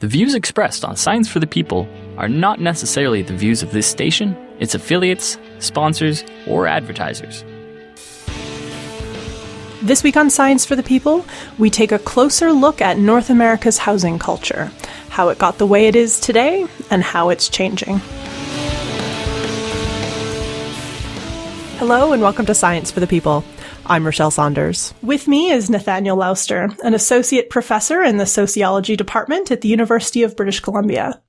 The views expressed on Science for the People are not necessarily the views of this station, its affiliates, sponsors, or advertisers. This week on Science for the People, we take a closer look at North America's housing culture, how it got the way it is today, and how it's changing. Hello and welcome to Science for the People. I'm Rochelle Saunders. With me is Nathanael Lauster, an associate professor in the Sociology Department at the University of British Columbia.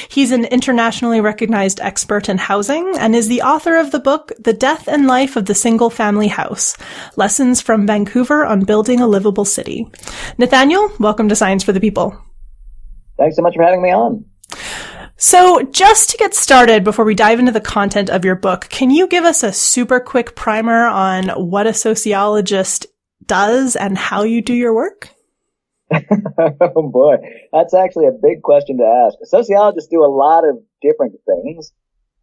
He's an internationally recognized expert in housing and is the author of the book, The Death and Life of the Single-Family House, Lessons from Vancouver on Building a Livable City. Nathanael, welcome to Science for the People. Thanks so much for having me on. So just to get started, before we dive into the content of your book, can you give us a super quick primer on what a sociologist does and how you do your work? Oh boy, that's actually a big question to ask. Sociologists do a lot of different things.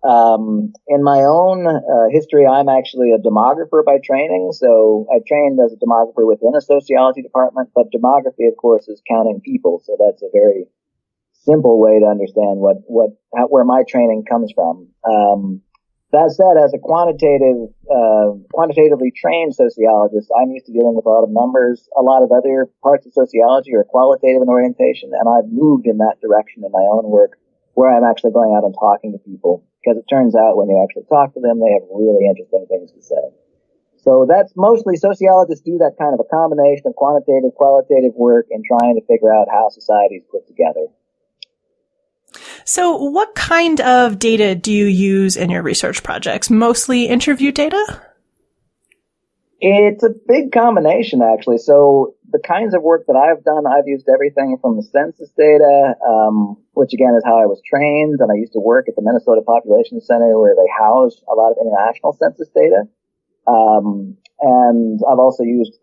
In my own history, I'm actually a demographer by training. So I trained as a demographer within a sociology department, but demography, of course, is counting people. So that's a very simple way to understand where my training comes from. That said, as a quantitatively trained sociologist, I'm used to dealing with a lot of numbers. A lot of other parts of sociology are qualitative in orientation, and I've moved in that direction in my own work, where I'm actually going out and talking to people, because it turns out when you actually talk to them, they have really interesting things to say. So that's mostly sociologists do that kind of a combination of quantitative, qualitative work in trying to figure out how society is put together. So what kind of data do you use in your research projects? Mostly interview data? It's a big combination, actually. So the kinds of work that I've done, I've used everything from the census data, which again is how I was trained. And I used to work at the Minnesota Population Center where they house a lot of international census data. And I've also used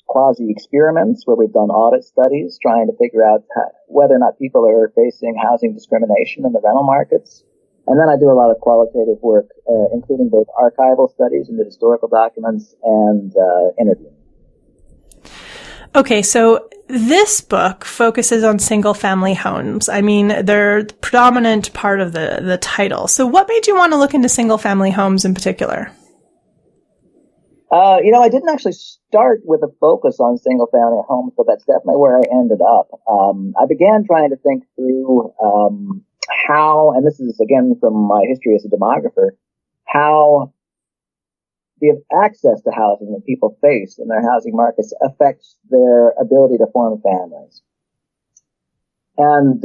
quasi-experiments where we've done audit studies trying to figure out whether or not people are facing housing discrimination in the rental markets. And then I do a lot of qualitative work, including both archival studies into historical documents and interviewing. Okay, so this book focuses on single-family homes. I mean, they're the predominant part of the title. So what made you want to look into single-family homes in particular? I didn't actually start with a focus on single-family homes, but that's definitely where I ended up. I began trying to think through how, and this is again from my history as a demographer, how the access to housing that people face in their housing markets affects their ability to form families. And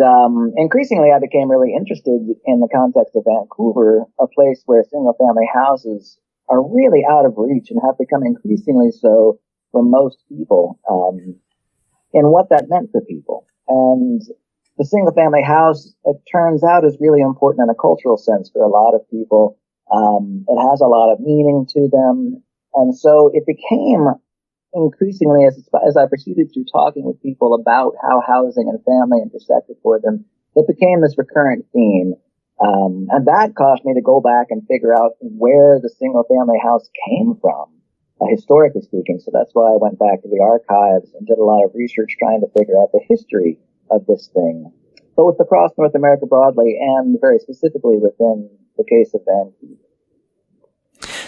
increasingly, I became really interested in the context of Vancouver, a place where single-family houses are really out of reach and have become increasingly so for most people, and what that meant for people. And the single-family house, it turns out, is really important in a cultural sense for a lot of people. It has a lot of meaning to them. And so it became increasingly, as I proceeded through talking with people about how housing and family intersected for them, it became this recurrent theme. And that caused me to go back and figure out where the single-family house came from, historically speaking. So that's why I went back to the archives and did a lot of research trying to figure out the history of this thing, both across North America broadly and very specifically within the case of Vancouver.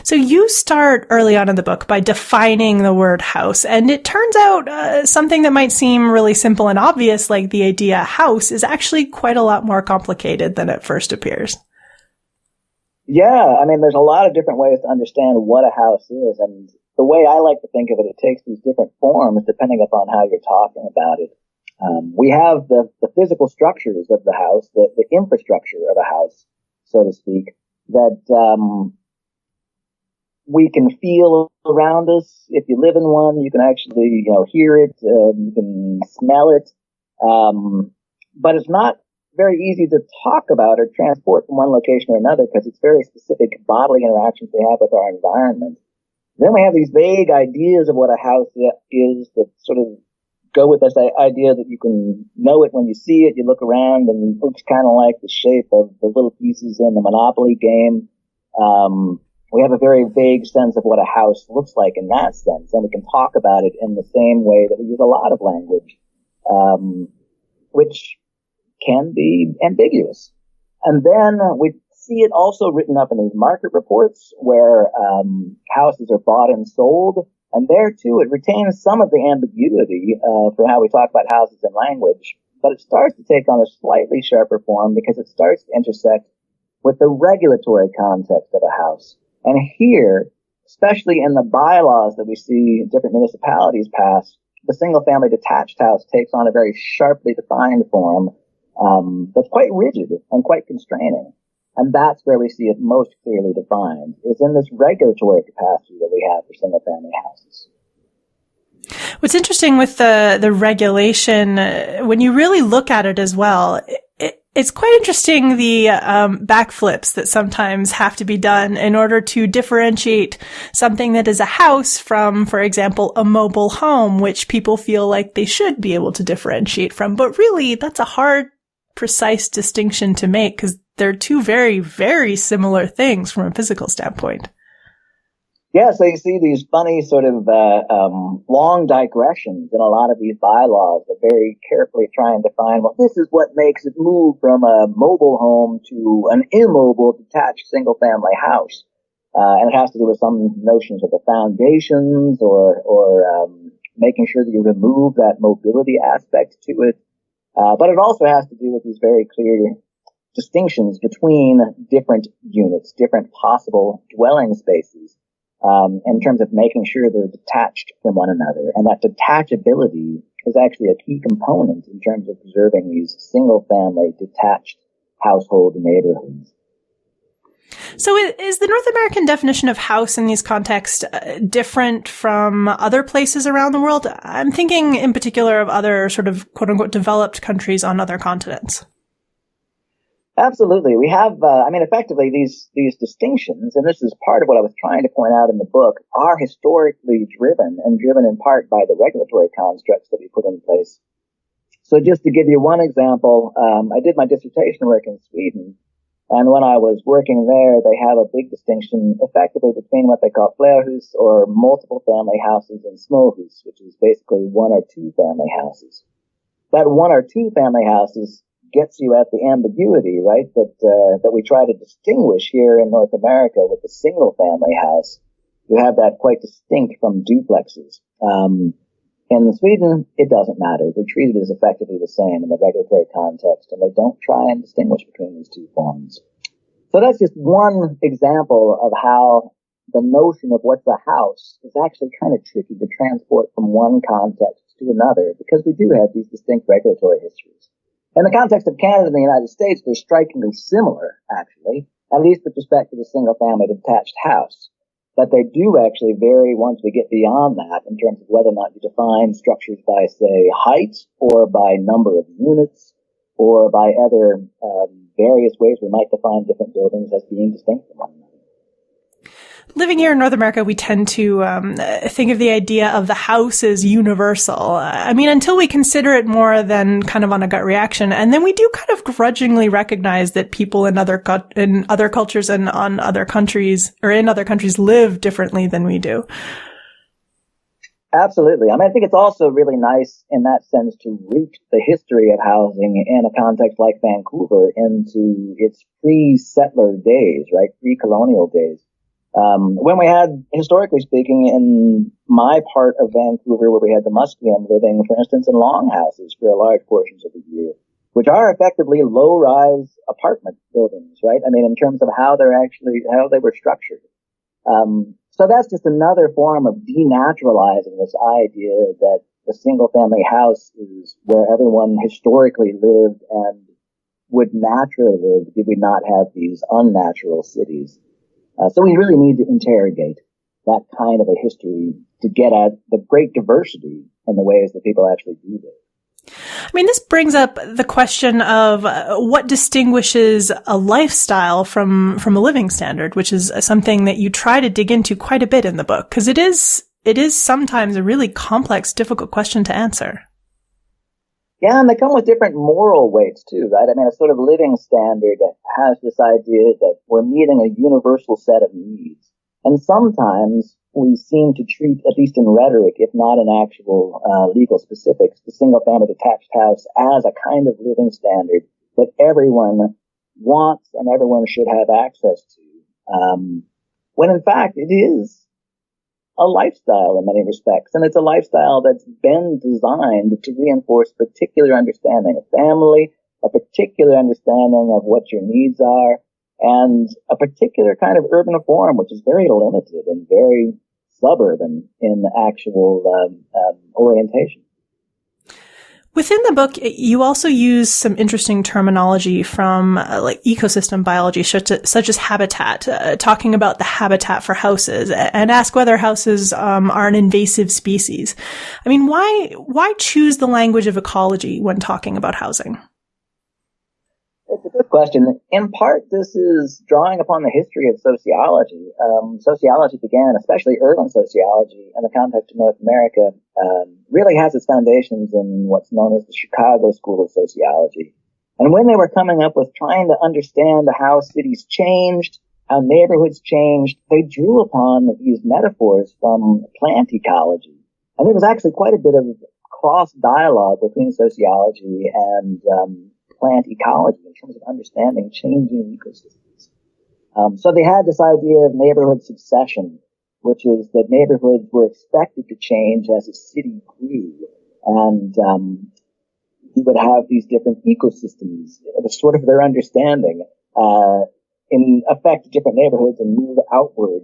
So you start early on in the book by defining the word house, and it turns out something that might seem really simple and obvious, like the idea house, is actually quite a lot more complicated than it first appears. Yeah, I mean, there's a lot of different ways to understand what a house is, and the way I like to think of it, it takes these different forms depending upon how you're talking about it. We have the physical structures of the house, the infrastructure of a house, so to speak, that we can feel around us. If you live in one, you can actually, hear it, you can smell it. But it's not very easy to talk about or transport from one location or another because it's very specific bodily interactions we have with our environment. Then we have these vague ideas of what a house is that sort of go with this idea that you can know it when you see it. You look around and it looks kind of like the shape of the little pieces in the Monopoly game. We have a very vague sense of what a house looks like in that sense, and we can talk about it in the same way that we use a lot of language, which can be ambiguous. And then we see it also written up in these market reports where houses are bought and sold. And there, too, it retains some of the ambiguity for how we talk about houses in language. But it starts to take on a slightly sharper form because it starts to intersect with the regulatory context of a house. And here, especially in the bylaws that we see different municipalities pass, the single-family detached house takes on a very sharply defined form that's quite rigid and quite constraining. And that's where we see it most clearly defined, is in this regulatory capacity that we have for single-family houses. What's interesting with the regulation, when you really look at it as well, it's quite interesting the backflips that sometimes have to be done in order to differentiate something that is a house from, for example, a mobile home, which people feel like they should be able to differentiate from. But really, that's a hard, precise distinction to make because they're two very, very similar things from a physical standpoint. Yeah, so you see these funny sort of long digressions in a lot of these bylaws that very carefully try and define, well, this is what makes it move from a mobile home to an immobile detached single-family house. And it has to do with some notions of the foundations or making sure that you remove that mobility aspect to it. But it also has to do with these very clear distinctions between different units, different possible dwelling spaces. In terms of making sure they're detached from one another. And that detachability is actually a key component in terms of preserving these single-family detached household neighborhoods. So is the North American definition of house in these contexts different from other places around the world? I'm thinking in particular of other sort of quote-unquote developed countries on other continents. Absolutely. We have, effectively these distinctions, and this is part of what I was trying to point out in the book, are historically driven in part by the regulatory constructs that we put in place. So just to give you one example, I did my dissertation work in Sweden, and when I was working there, they have a big distinction effectively between what they call flerhus, or multiple family houses, and småhus, which is basically one or two family houses. That one or two family houses gets you at the ambiguity, right, that we try to distinguish here in North America with the single-family house. You have that quite distinct from duplexes. In Sweden, it doesn't matter. They're treated as effectively the same in the regulatory context, and they don't try and distinguish between these two forms. So that's just one example of how the notion of what's a house is actually kind of tricky to transport from one context to another, because we do have these distinct regulatory histories. In the context of Canada and the United States, they're strikingly similar, actually, at least with respect to the single-family detached house. But they do actually vary once we get beyond that in terms of whether or not you define structures by, say, height or by number of units or by other various ways we might define different buildings as being distinct from one another. Living here in North America, we tend to think of the idea of the house as universal. I mean, until we consider it more than kind of on a gut reaction. And then we do kind of grudgingly recognize that people in other cultures and on other countries or in other countries live differently than we do. Absolutely. I mean, I think it's also really nice in that sense to root the history of housing in a context like Vancouver into its pre-settler days, right? Pre-colonial days. When we had, historically speaking, in my part of Vancouver, where we had the Musqueam living, for instance, in longhouses for large portions of the year, which are effectively low-rise apartment buildings, right? I mean, in terms of how they were structured. So that's just another form of denaturalizing this idea that the single-family house is where everyone historically lived and would naturally live did we not have these unnatural cities. So we really need to interrogate that kind of a history to get at the great diversity in the ways that people actually do this. I mean, this brings up the question of what distinguishes a lifestyle from a living standard, which is something that you try to dig into quite a bit in the book, because it is sometimes a really complex, difficult question to answer. Yeah, and they come with different moral weights too, right? I mean, a sort of living standard has this idea that we're meeting a universal set of needs. And sometimes we seem to treat, at least in rhetoric, if not in actual legal specifics, the single-family detached house as a kind of living standard that everyone wants and everyone should have access to, when in fact it is a lifestyle in many respects. And it's a lifestyle that's been designed to reinforce particular understanding of family, a particular understanding of what your needs are, and a particular kind of urban form, which is very limited and very suburban in actual orientation. Within the book, you also use some interesting terminology from like ecosystem biology, such as habitat, talking about the habitat for houses, and ask whether houses are an invasive species. I mean, why choose the language of ecology when talking about housing? It's a good question. In part, this is drawing upon the history of sociology. Sociology began, especially urban sociology, in the context of North America, really has its foundations in what's known as the Chicago School of Sociology. And when they were coming up with trying to understand how cities changed, how neighborhoods changed, they drew upon these metaphors from plant ecology. And there was actually quite a bit of cross-dialogue between sociology and plant ecology in terms of understanding changing ecosystems. So they had this idea of neighborhood succession, which is that neighborhoods were expected to change as a city grew. And you would have these different ecosystems, sort of their understanding, in affect different neighborhoods and move outward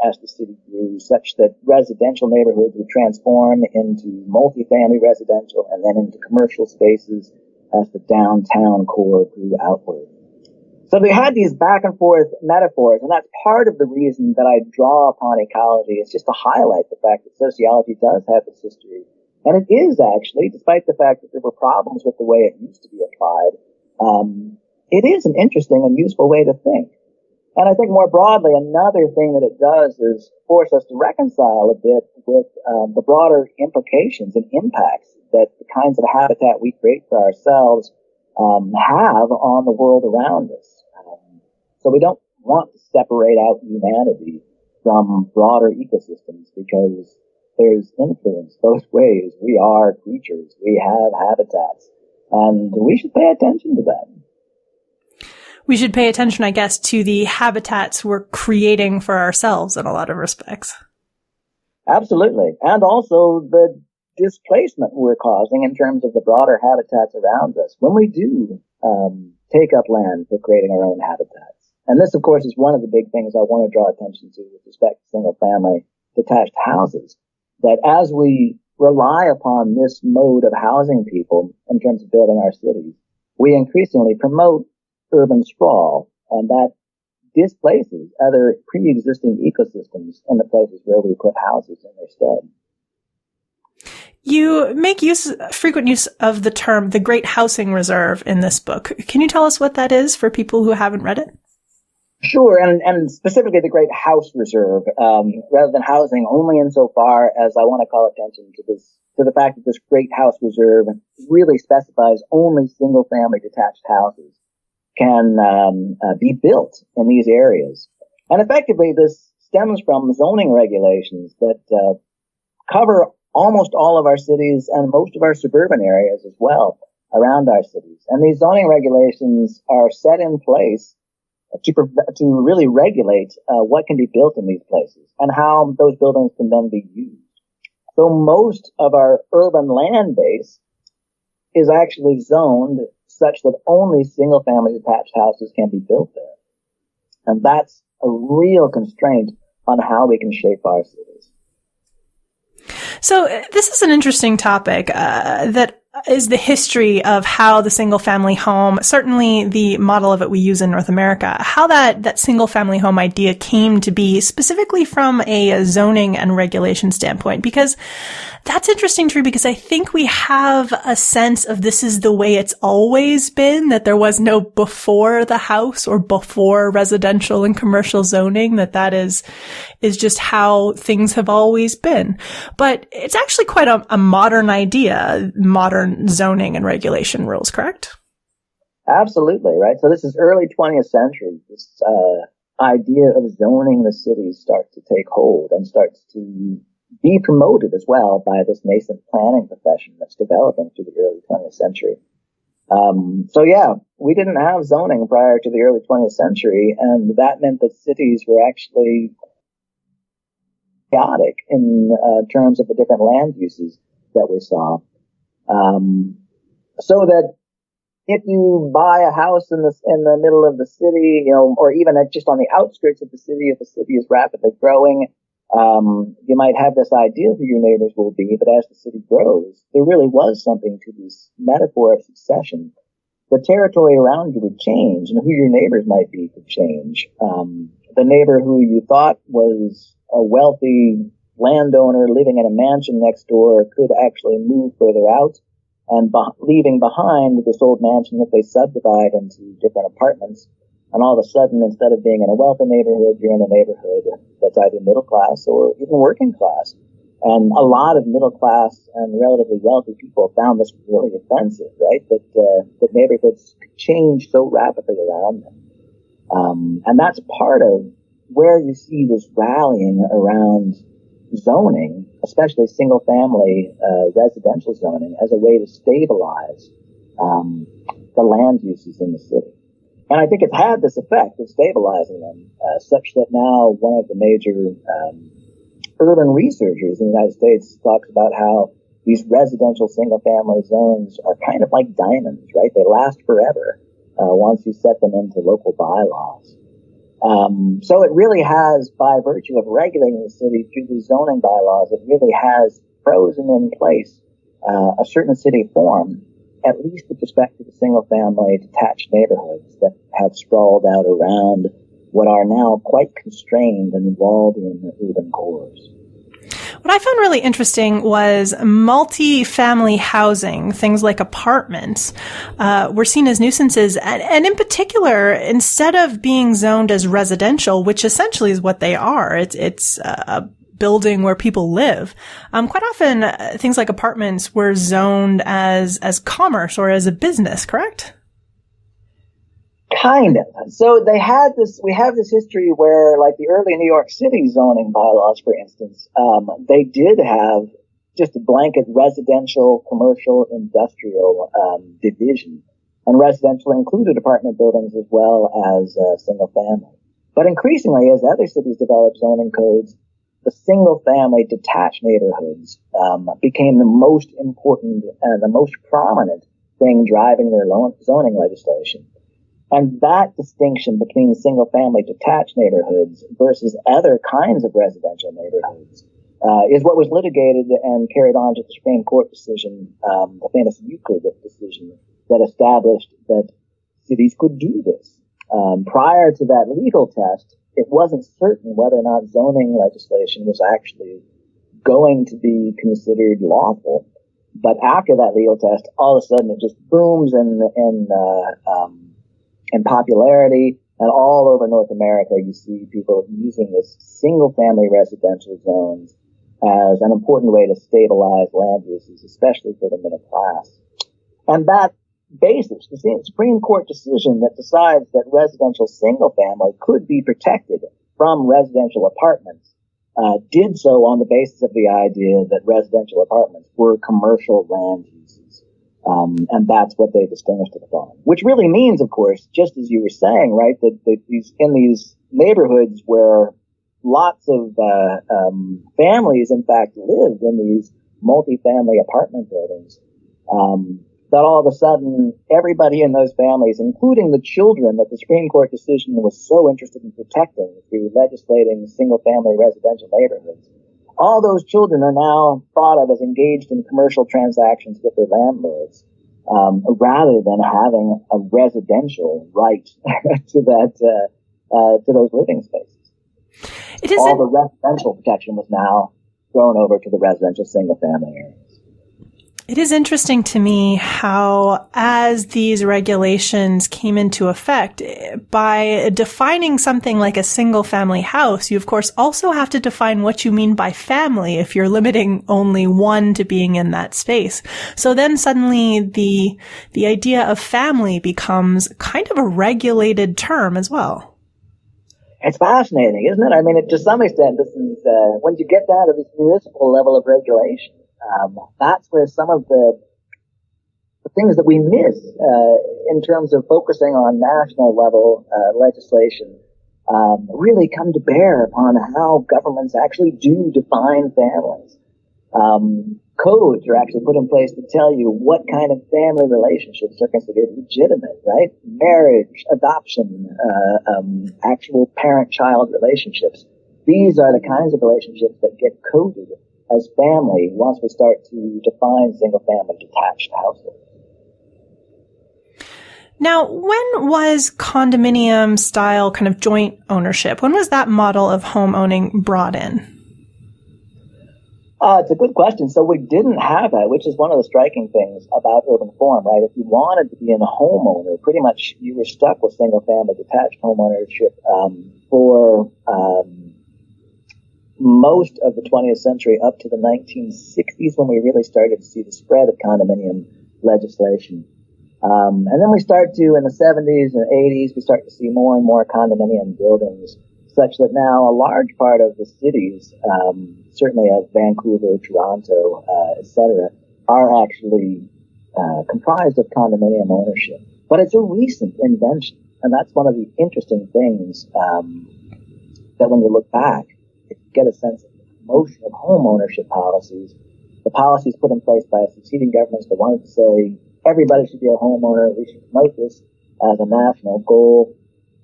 as the city grew, such that residential neighborhoods would transform into multifamily residential and then into commercial spaces as the downtown core grew outward. So they had these back and forth metaphors, and that's part of the reason that I draw upon ecology, is just to highlight the fact that sociology does have its history. And it is actually, despite the fact that there were problems with the way it used to be applied, it is an interesting and useful way to think. And I think more broadly, another thing that it does is force us to reconcile a bit with the broader implications and impacts that the kinds of habitat we create for ourselves have on the world around us. So we don't want to separate out humanity from broader ecosystems because there's influence both ways. We are creatures. We have habitats. And we should pay attention to that. We should pay attention, I guess, to the habitats we're creating for ourselves in a lot of respects. Absolutely. And also the displacement we're causing in terms of the broader habitats around us when we do take up land for creating our own habitats. And this, of course, is one of the big things I want to draw attention to with respect to single-family detached houses, that as we rely upon this mode of housing people in terms of building our cities, we increasingly promote urban sprawl, and that displaces other pre-existing ecosystems in the places where we put houses in their stead. You make frequent use of the term the Great Housing Reserve in this book. Can you tell us what that is for people who haven't read it? Sure, and specifically the Great House Reserve, rather than housing, only insofar as I want to call attention to the fact that this Great House Reserve really specifies only single-family detached houses can be built in these areas. And effectively, this stems from zoning regulations that cover almost all of our cities and most of our suburban areas as well around our cities. And these zoning regulations are set in place to really regulate what can be built in these places and how those buildings can then be used. So most of our urban land base is actually zoned such that only single-family detached houses can be built there. And that's a real constraint on how we can shape our cities. So this is an interesting topic that is the history of how the single-family home, certainly the model of it we use in North America, how that single-family home idea came to be specifically from a zoning and regulation standpoint. Because that's interesting to me, because I think we have a sense of this is the way it's always been, that there was no before the house or before residential and commercial zoning, that is just how things have always been. But it's actually quite a modern idea, modern zoning and regulation rules, correct? Absolutely, right? So this is early 20th century, this idea of zoning the city starts to take hold and starts to be promoted as well by this nascent planning profession that's developing through the early 20th century. So yeah, we didn't have zoning prior to the early 20th century, and that meant that cities were actually chaotic in terms of the different land uses that we saw. So that if you buy a house in the middle of the city, or even just on the outskirts of the city, if the city is rapidly growing, you might have this idea of who your neighbors will be, but as the city grows, there really was something to this metaphor of succession. The territory around you would change, and who your neighbors might be could change. The neighbor who you thought was a wealthy landowner living in a mansion next door could actually move further out, and leaving behind this old mansion that they subdivide into different apartments. And all of a sudden, instead of being in a wealthy neighborhood, you're in a neighborhood that's either middle class or even working class. And a lot of middle class and relatively wealthy people found this really offensive, right? That neighborhoods could change so rapidly around them. And that's part of where you see this rallying around zoning, especially single-family residential zoning, as a way to stabilize the land uses in the city. And I think it's had this effect of stabilizing them, such that now one of the major urban researchers in the United States talks about how these residential single-family zones are kind of like diamonds, right? They last forever once you set them into local bylaws. So it really has, by virtue of regulating the city through the zoning bylaws, it really has frozen in place a certain city form, at least with respect to the single-family detached neighborhoods that have sprawled out around what are now quite constrained and walled in urban cores. What I found really interesting was multi-family housing, things like apartments, were seen as nuisances. And in particular, instead of being zoned as residential, which essentially is what they are, it's a building where people live. Quite often, things like apartments were zoned as commerce or as a business, correct? Kind of. So we have this history where, like the early New York City zoning bylaws, for instance, they did have just a blanket residential, commercial, industrial division. And residential included apartment buildings as well as single family. But increasingly, as other cities developed zoning codes, the single family detached neighborhoods became the most important and the most prominent thing driving their zoning legislation. And that distinction between single-family detached neighborhoods versus other kinds of residential neighborhoods is what was litigated and carried on to the Supreme Court decision, the famous Euclid decision, that established that cities could do this. Prior to that legal test, it wasn't certain whether or not zoning legislation was actually going to be considered lawful. But after that legal test, all of a sudden it just booms in popularity, and all over North America you see people using this single-family residential zones as an important way to stabilize land uses, especially for the middle class. And that basis, the Supreme Court decision that decides that residential single-family could be protected from residential apartments, did so on the basis of the idea that residential apartments were commercial land uses. And that's what they distinguished it from. Which really means, of course, just as you were saying, right, that in these neighborhoods where lots of families, in fact, lived in these multi-family apartment buildings, that all of a sudden everybody in those families, including the children that the Supreme Court decision was so interested in protecting through legislating single-family residential neighborhoods, all those children are now thought of as engaged in commercial transactions with their landlords, rather than having a residential right to those living spaces. All the residential protection was now thrown over to the residential single-family areas. It is interesting to me how, as these regulations came into effect, by defining something like a single-family house, you of course also have to define what you mean by family if you're limiting only one to being in that space. So then suddenly the idea of family becomes kind of a regulated term as well. It's fascinating, isn't it? I mean, to some extent, this is once you get down to this municipal level of regulation, that's where some of the things that we miss in terms of focusing on national level legislation really come to bear upon how governments actually do define families. Codes are actually put in place to tell you what kind of family relationships are considered legitimate, right? Marriage, adoption, actual parent-child relationships. These are the kinds of relationships that get coded as family once we start to define single-family detached households. Now, when was condominium-style kind of joint ownership? When was that model of home owning brought in? It's a good question. So we didn't have that, which is one of the striking things about urban form, right? If you wanted to be a homeowner, pretty much you were stuck with single-family detached home ownership for most of the 20th century up to the 1960s, when we really started to see the spread of condominium legislation. And then we start to, in the 70s and 80s, we start to see more and more condominium buildings, such that now a large part of the cities, certainly of Vancouver, Toronto, etc., are actually comprised of condominium ownership. But it's a recent invention, and that's one of the interesting things that when you look back, you get a sense of the promotion of home ownership policies, the policies put in place by succeeding governments that wanted to say everybody should be a homeowner, we should promote this as a national goal.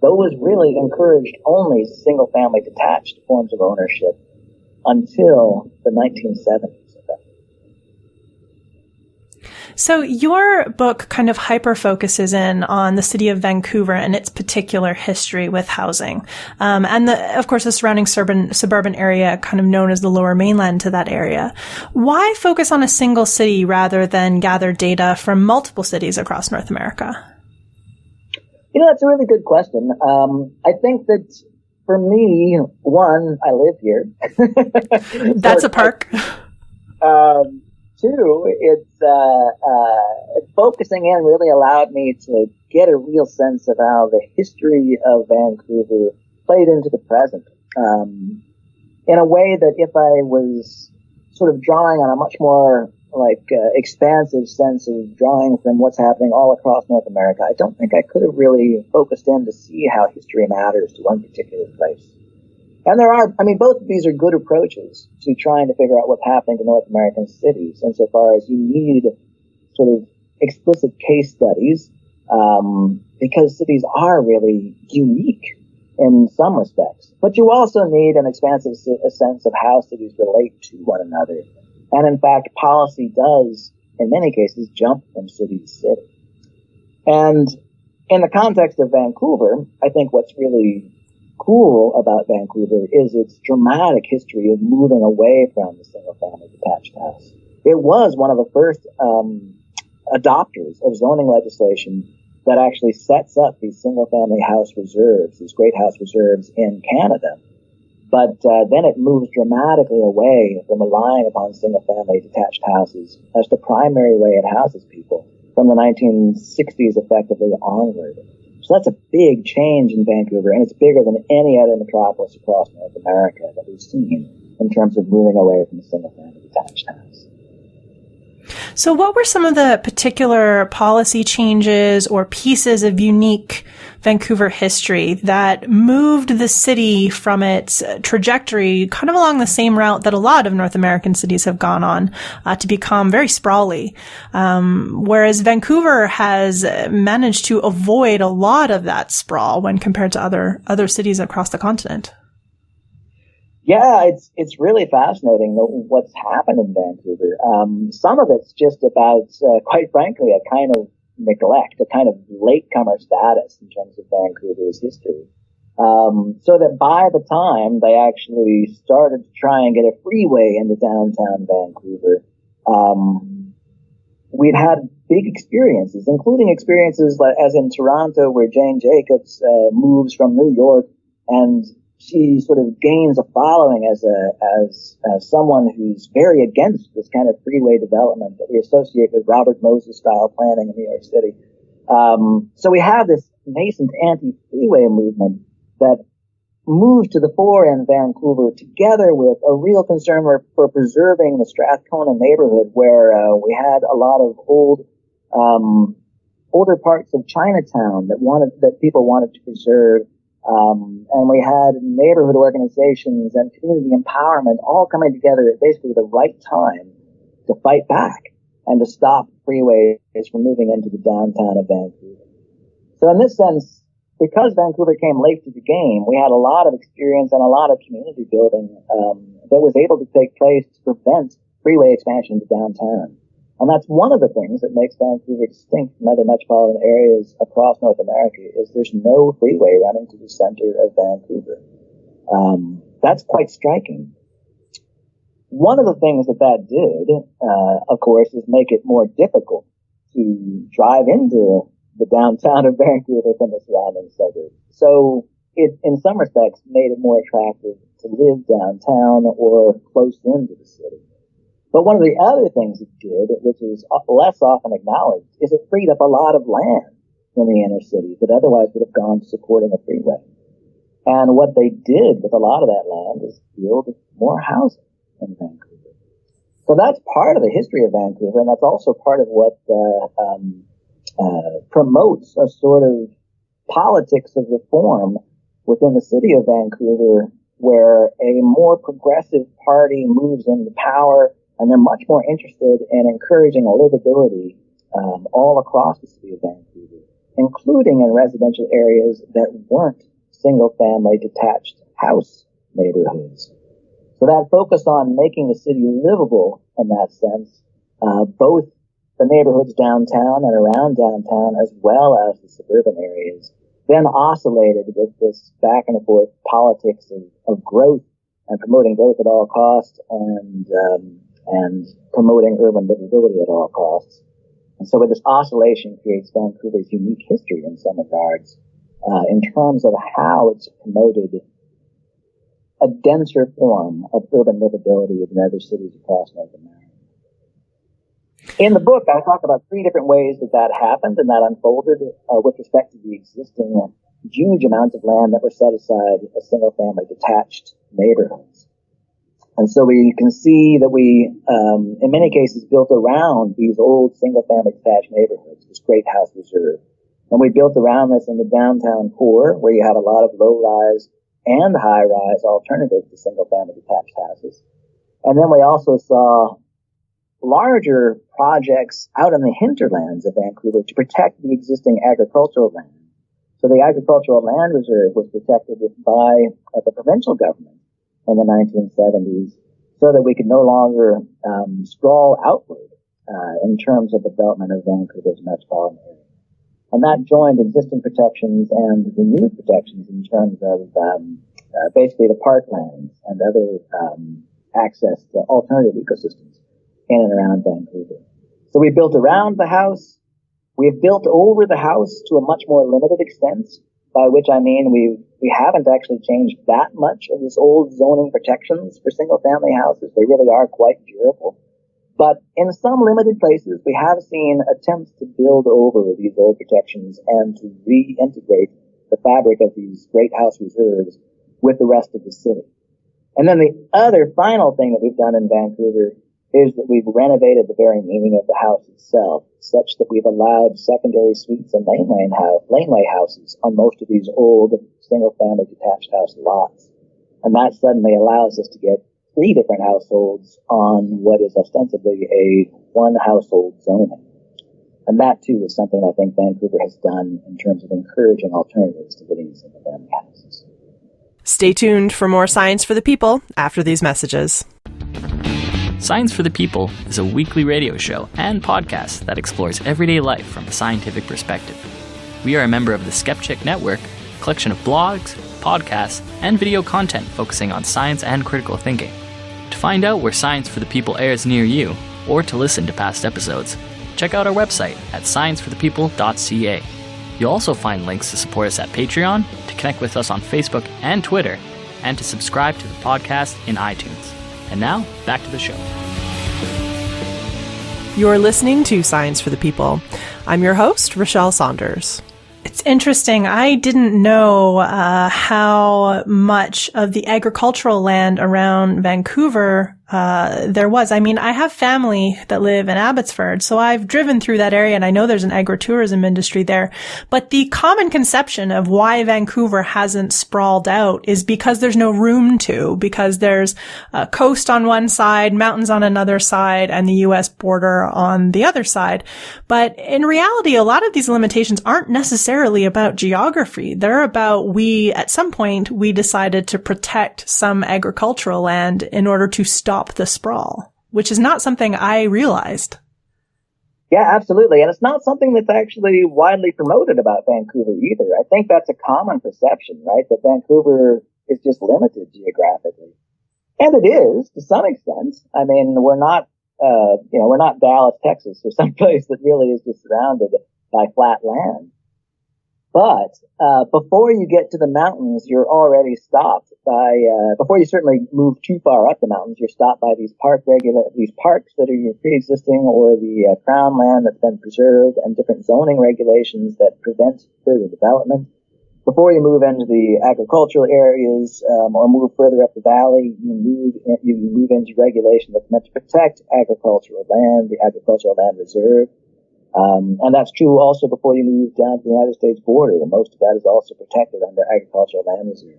Those really encouraged only single-family detached forms of ownership until the 1970s. So your book kind of hyper-focuses in on the city of Vancouver and its particular history with housing. And of course, the surrounding suburban area, kind of known as the Lower Mainland to that area. Why focus on a single city rather than gather data from multiple cities across North America? You know, that's a really good question. I think that for me, one, I live here. That's a perk. Two, it's focusing in really allowed me to get a real sense of how the history of Vancouver played into the present, in a way that if I was sort of drawing on a much more expansive sense of drawing from what's happening all across North America, I don't think I could have really focused in to see how history matters to one particular place. And both of these are good approaches to trying to figure out what's happening to North American cities, insofar as you need sort of explicit case studies, because cities are really unique in some respects. But you also need an expansive sense of how cities relate to one another. And in fact, policy does, in many cases, jump from city to city. And in the context of Vancouver, I think what's really cool about Vancouver is its dramatic history of moving away from the single-family detached house. It was one of the first adopters of zoning legislation that actually sets up these single-family house reserves, these great house reserves in Canada. But then it moves dramatically away from relying upon single-family detached houses as the primary way it houses people from the 1960s effectively onward. So that's a big change in Vancouver, and it's bigger than any other metropolis across North America that we've seen in terms of moving away from the single-family detached house. So what were some of the particular policy changes or pieces of unique Vancouver history that moved the city from its trajectory kind of along the same route that a lot of North American cities have gone on to become very sprawly, whereas Vancouver has managed to avoid a lot of that sprawl when compared to other cities across the continent? Yeah, it's really fascinating what's happened in Vancouver. Some of it's just about, quite frankly, a kind of neglect, a kind of latecomer status in terms of Vancouver's history. So that by the time they actually started to try and get a freeway into downtown Vancouver, we'd had big experiences, including experiences as in Toronto, where Jane Jacobs moves from New York, and she sort of gains a following as someone who's very against this kind of freeway development that we associate with Robert Moses style planning in New York City. So we have this nascent anti-freeway movement that moved to the fore in Vancouver, together with a real concern for preserving the Strathcona neighborhood, where we had a lot of older parts of Chinatown that people wanted to preserve. And we had neighborhood organizations and community empowerment all coming together at basically the right time to fight back and to stop freeways from moving into the downtown of Vancouver. So in this sense, because Vancouver came late to the game, we had a lot of experience and a lot of community building that was able to take place to prevent freeway expansion to downtown. And that's one of the things that makes Vancouver distinct from other metropolitan areas across North America, is there's no freeway running to the center of Vancouver. That's quite striking. One of the things that did, of course, is make it more difficult to drive into the downtown of Vancouver from the surrounding suburbs. So it, in some respects, made it more attractive to live downtown or close into the city. But one of the other things it did, which is less often acknowledged, is it freed up a lot of land in the inner city that otherwise would have gone supporting a freeway. And what they did with a lot of that land is build more housing in Vancouver. So that's part of the history of Vancouver, and that's also part of what promotes a sort of politics of reform within the city of Vancouver, where a more progressive party moves into power, and they're much more interested in encouraging livability all across the city of Vancouver, including in residential areas that weren't single-family detached house neighborhoods. So that focus on making the city livable in that sense, both the neighborhoods downtown and around downtown, as well as the suburban areas, then oscillated with this back and forth politics of growth and promoting growth at all costs and promoting urban livability at all costs. And so with this oscillation creates Vancouver's unique history in some regards, in terms of how it's promoted a denser form of urban livability than other cities across North America. In the book, I talk about 3 different ways that happened and that unfolded with respect to the existing huge amounts of land that were set aside as single-family detached neighborhoods. And so we can see that we, in many cases, built around these old single-family detached neighborhoods, this great house reserve. And we built around this in the downtown core, where you have a lot of low-rise and high-rise alternatives to single-family detached houses. And then we also saw larger projects out in the hinterlands of Vancouver to protect the existing agricultural land. So the agricultural land reserve was protected by the provincial government in the 1970s, so that we could no longer sprawl outward in terms of the development of Vancouver's metropolitan area. And that joined existing protections and renewed protections in terms of basically the parklands and other access to alternative ecosystems in and around Vancouver. So we built around the house. We have built over the house to a much more limited extent, by which I mean we haven't actually changed that much of this old zoning protections for single-family houses. They really are quite durable. But in some limited places, we have seen attempts to build over these old protections and to reintegrate the fabric of these great house reserves with the rest of the city. And then the other final thing that we've done in Vancouver is that we've renovated the very meaning of the house itself, such that we've allowed secondary suites and laneway houses on most of these old single-family detached house lots. And that suddenly allows us to get 3 different households on what is ostensibly a one-household zoning. And that, too, is something I think Vancouver has done in terms of encouraging alternatives to living in single-family houses. Stay tuned for more Science for the People after these messages. Science for the People is a weekly radio show and podcast that explores everyday life from a scientific perspective. We are a member of the Skepchick Network, a collection of blogs, podcasts, and video content focusing on science and critical thinking. To find out where Science for the People airs near you, or to listen to past episodes, check out our website at scienceforthepeople.ca. You'll also find links to support us at Patreon, to connect with us on Facebook and Twitter, and to subscribe to the podcast in iTunes. And now, back to the show. You're listening to Science for the People. I'm your host, Rochelle Saunders. It's interesting. I didn't know how much of the agricultural land around Vancouver there was. I mean, I have family that live in Abbotsford, so I've driven through that area and I know there's an agritourism industry there. But the common conception of why Vancouver hasn't sprawled out is because there's no room to, because there's a coast on one side, mountains on another side, and the U.S. border on the other side. But in reality, a lot of these limitations aren't necessarily about geography. They're about at some point, we decided to protect some agricultural land in order to stop the sprawl, which is not something I realized. Yeah, absolutely. And it's not something that's actually widely promoted about Vancouver either. I think that's a common perception, right? That Vancouver is just limited geographically. And it is to some extent. I mean, we're not Dallas, Texas or someplace that really is just surrounded by flat land. But before you get to the mountains, you're already stopped by, before you certainly move too far up the mountains, you're stopped by these parks that are pre-existing, or the crown land that's been preserved, and different zoning regulations that prevent further development. Before you move into the agricultural areas, or move further up the valley, you move into regulation that's meant to protect agricultural land, the agricultural land reserve. And that's true also before you move down to the United States border. Most of that is also protected under agricultural land reserve.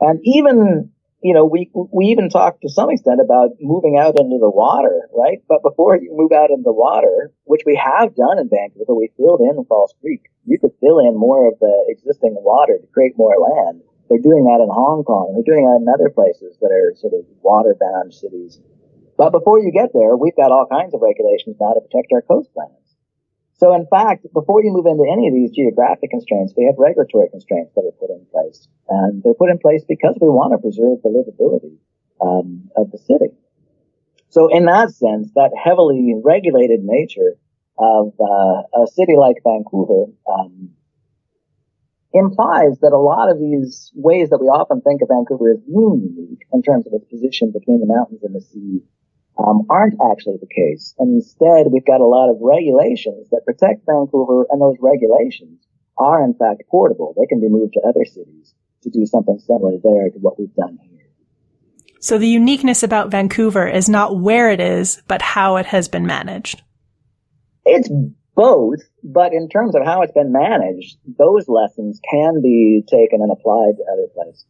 And even, we even talked to some extent about moving out into the water, right? But before you move out into the water, which we have done in Vancouver, we filled in False Creek. You could fill in more of the existing water to create more land. They're doing that in Hong Kong. They're doing that in other places that are sort of water-bound cities. But before you get there, we've got all kinds of regulations now to protect our coastlands. So in fact, before you move into any of these geographic constraints, we have regulatory constraints that are put in place. And they're put in place because we want to preserve the livability of the city. So in that sense, that heavily regulated nature of a city like Vancouver implies that a lot of these ways that we often think of Vancouver as being unique in terms of its position between the mountains and the sea aren't actually the case. And instead, we've got a lot of regulations that protect Vancouver, and those regulations are, in fact, portable. They can be moved to other cities to do something similar there to what we've done here. So the uniqueness about Vancouver is not where it is, but how it has been managed. It's both, but in terms of how it's been managed, those lessons can be taken and applied to other places.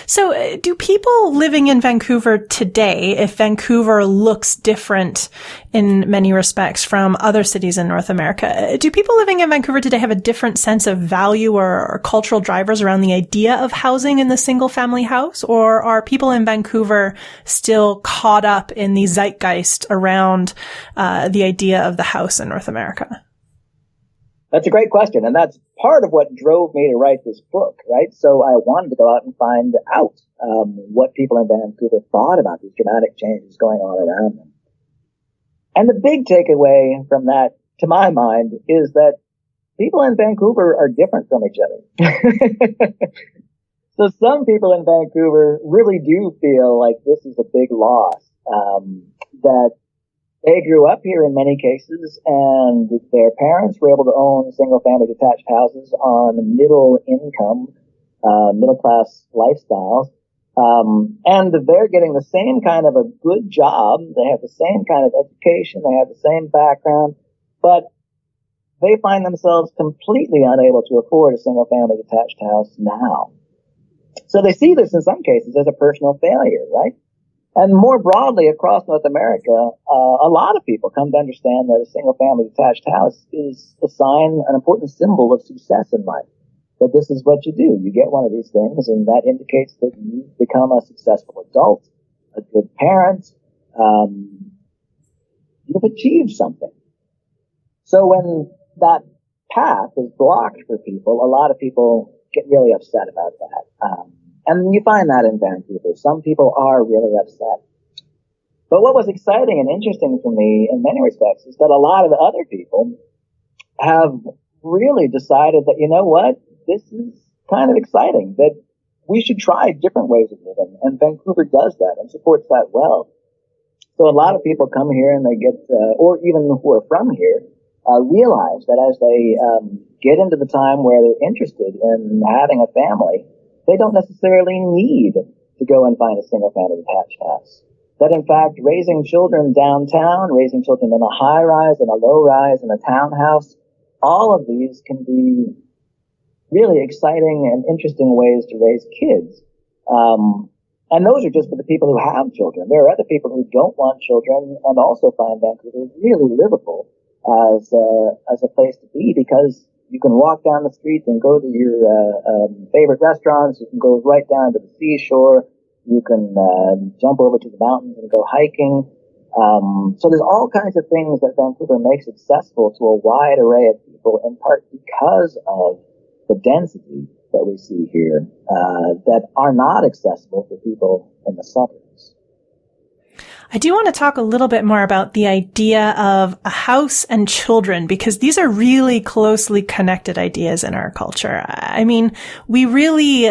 So do people living in Vancouver today, if Vancouver looks different in many respects from other cities in North America, do people living in Vancouver today have a different sense of value or cultural drivers around the idea of housing in the single-family house? Or are people in Vancouver still caught up in the zeitgeist around the idea of the house in North America? That's a great question, and that's part of what drove me to write this book, right? So I wanted to go out and find out what people in Vancouver thought about these dramatic changes going on around them. And the big takeaway from that, to my mind, is that people in Vancouver are different from each other. So some people in Vancouver really do feel like this is a big loss, that they grew up here in many cases, and their parents were able to own single-family detached houses on middle-income, middle-class lifestyles. And they're getting the same kind of a good job. They have the same kind of education. They have the same background. But they find themselves completely unable to afford a single-family detached house now. So they see this in some cases as a personal failure, right? And more broadly, across North America, a lot of people come to understand that a single-family detached house is a sign, an important symbol of success in life. That this is what you do. You get one of these things, and that indicates that you've become a successful adult, a good parent. You've achieved something. So when that path is blocked for people, a lot of people get really upset about that. And you find that in Vancouver. Some people are really upset. But what was exciting and interesting for me in many respects is that a lot of the other people have really decided that, you know what, this is kind of exciting, that we should try different ways of living. And Vancouver does that and supports that well. So a lot of people come here and they get, or even who are from here, realize that as they get into the time where they're interested in having a family, they don't necessarily need to go and find a single-family detached house. That, in fact, raising children downtown, raising children in a high-rise, in a low-rise, in a townhouse, all of these can be really exciting and interesting ways to raise kids. And those are just for the people who have children. There are other people who don't want children and also find Vancouver really livable as a place to be, because you can walk down the streets and go to your favorite restaurants. You can go right down to the seashore. You can jump over to the mountains and go hiking. So there's all kinds of things that Vancouver makes accessible to a wide array of people, in part because of the density that we see here that are not accessible for people in the suburbs. I do want to talk a little bit more about the idea of a house and children, because these are really closely connected ideas in our culture. I mean, we really,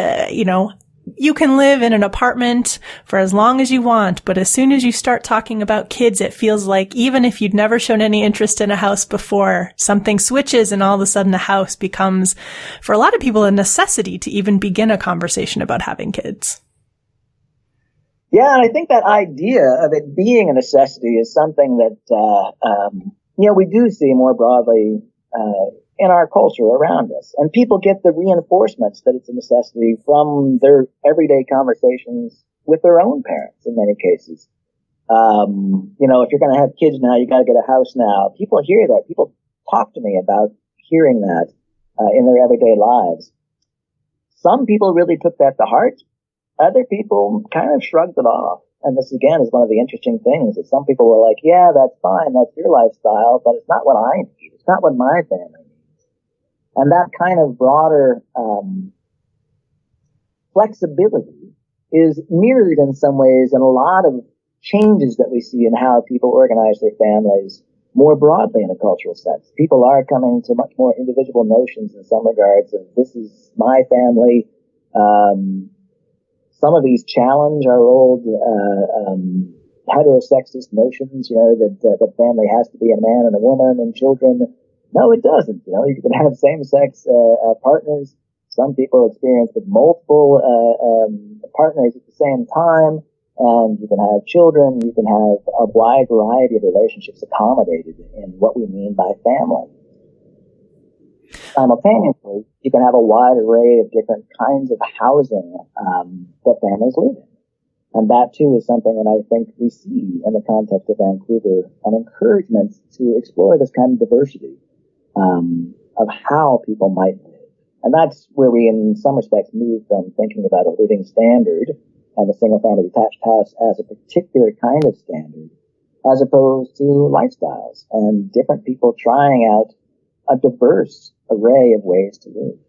you can live in an apartment for as long as you want, but as soon as you start talking about kids, it feels like even if you'd never shown any interest in a house before, something switches and all of a sudden a house becomes, for a lot of people, a necessity to even begin a conversation about having kids. Yeah, and I think that idea of it being a necessity is something that, we do see more broadly in our culture around us. And people get the reinforcements that it's a necessity from their everyday conversations with their own parents in many cases. If you're going to have kids now, you got to get a house now. People hear that. People talk to me about hearing that in their everyday lives. Some people really took that to heart. Other people kind of shrugged it off. And this, again, is one of the interesting things, that some people were like, yeah, that's fine, that's your lifestyle, but it's not what I need. It's not what my family needs. And that kind of broader flexibility is mirrored in some ways in a lot of changes that we see in how people organize their families more broadly in a cultural sense. People are coming to much more individual notions in some regards of, this is my family. Some of these challenge our old heterosexist notions, that family has to be a man and a woman and children. No, it doesn't. You can have same-sex partners. Some people experience with multiple partners at the same time, and you can have children. You can have a wide variety of relationships accommodated in what we mean by family. Simultaneously, you can have a wide array of different kinds of housing that families live in. And that, too, is something that I think we see in the context of Vancouver, an encouragement to explore this kind of diversity of how people might live. And that's where we, in some respects, move from thinking about a living standard and a single-family detached house as a particular kind of standard, as opposed to lifestyles and different people trying out a diverse array of ways to live.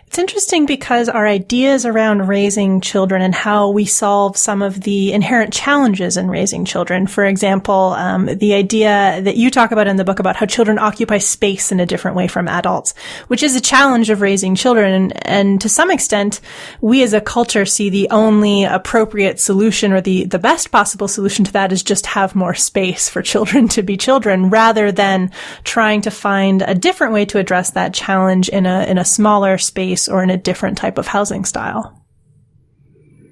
It's interesting because our ideas around raising children and how we solve some of the inherent challenges in raising children. For example, the idea that you talk about in the book about how children occupy space in a different way from adults, which is a challenge of raising children. And to some extent, we as a culture see the only appropriate solution, or the best possible solution to that, is just have more space for children to be children, rather than trying to find a different way to address that challenge in a smaller space or in a different type of housing style.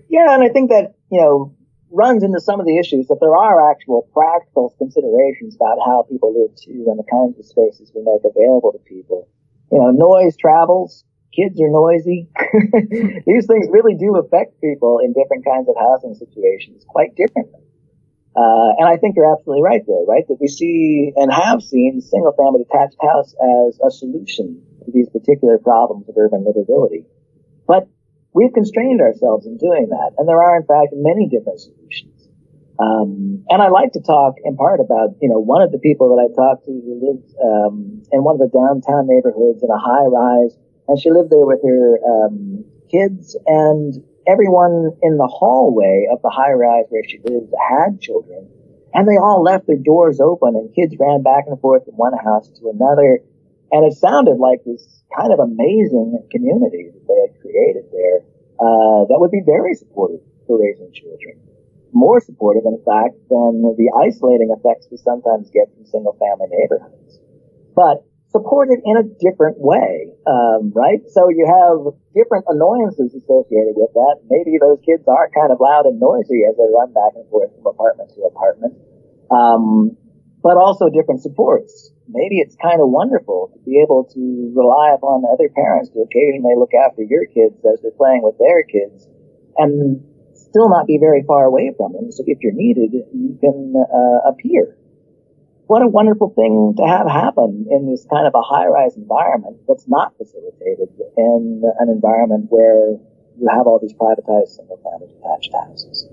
Yeah, and I think that, runs into some of the issues, that there are actual practical considerations about how people live too, and the kinds of spaces we make available to people. Noise travels, kids are noisy. These things really do affect people in different kinds of housing situations quite differently. And I think you're absolutely right there, right? That we see and have seen single-family detached house as a solution to these particular problems of urban livability. But we've constrained ourselves in doing that, and there are, in fact, many different solutions. And I like to talk in part about, one of the people that I talked to who lived in one of the downtown neighborhoods in a high-rise, and she lived there with her kids, and everyone in the hallway of the high-rise where she lived had children, and they all left their doors open, and kids ran back and forth from one house to another. And it sounded like this kind of amazing community that they had created there that would be very supportive for raising children. more supportive, in fact, than the isolating effects we sometimes get from single-family neighborhoods. But supported in a different way, right? So you have different annoyances associated with that. Maybe those kids are kind of loud and noisy as they run back and forth from apartment to apartment, but also different supports. Maybe it's kind of wonderful to be able to rely upon other parents to occasionally look after your kids as they're playing with their kids and still not be very far away from them. So if you're needed, you can appear. What a wonderful thing to have happen in this kind of a high-rise environment that's not facilitated in an environment where you have all these privatized single-family detached houses.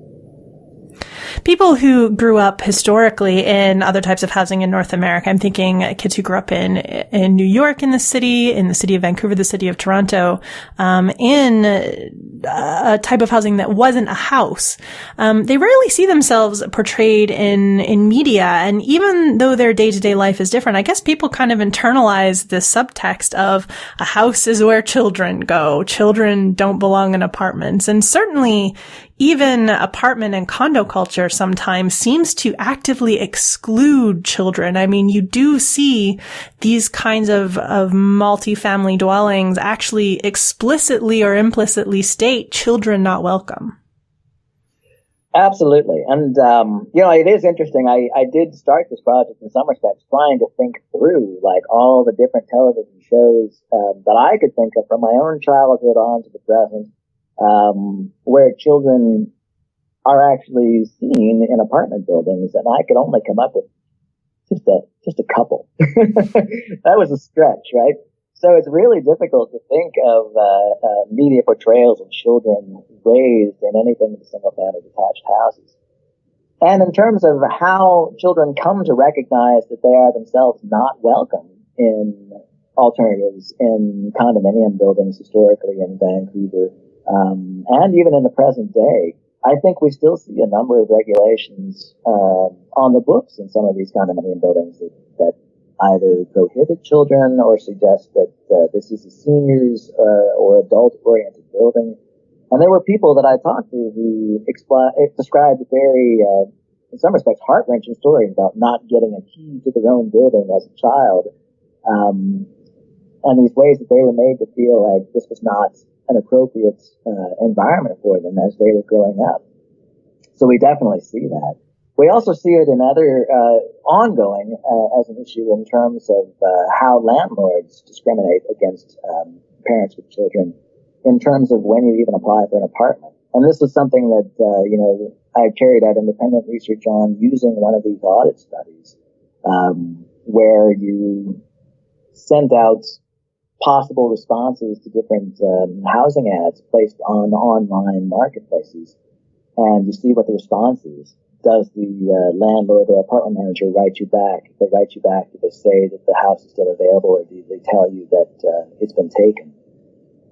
People who grew up historically in other types of housing in North America, I'm thinking kids who grew up in New York, in the city of Vancouver, the city of Toronto, in a type of housing that wasn't a house. They rarely see themselves portrayed in media. And even though their day-to-day life is different, I guess people kind of internalize the subtext of a house is where children go. Children don't belong in apartments. And certainly, even apartment and condo culture sometimes seems to actively exclude children. I mean, you do see these kinds of multifamily dwellings actually explicitly or implicitly state children not welcome. Absolutely. And, it is interesting. I did start this project in some respects trying to think through, like, all the different television shows that I could think of from my own childhood on to the present, where children are actually seen in apartment buildings, and I could only come up with just a couple. That was a stretch, right? So it's really difficult to think of media portrayals of children raised in anything but single-family detached houses. And in terms of how children come to recognize that they are themselves not welcome in alternatives in condominium buildings historically in Vancouver, and even in the present day, I think we still see a number of regulations on the books in some of these condominium buildings that either prohibit children or suggest that this is a seniors or adult-oriented building. And there were people that I talked to who described very, in some respects, heart-wrenching stories about not getting a key to their own building as a child, and these ways that they were made to feel like this was not an appropriate environment for them as they were growing up. So we definitely see that. We also see it in other ongoing as an issue in terms of how landlords discriminate against parents with children in terms of when you even apply for an apartment. And this is something that I carried out independent research on using one of these audit studies, where you sent out possible responses to different housing ads placed on online marketplaces, and you see what the response is. Does the landlord or apartment manager write you back? If they write you back, do they say that the house is still available, or do they tell you that it's been taken?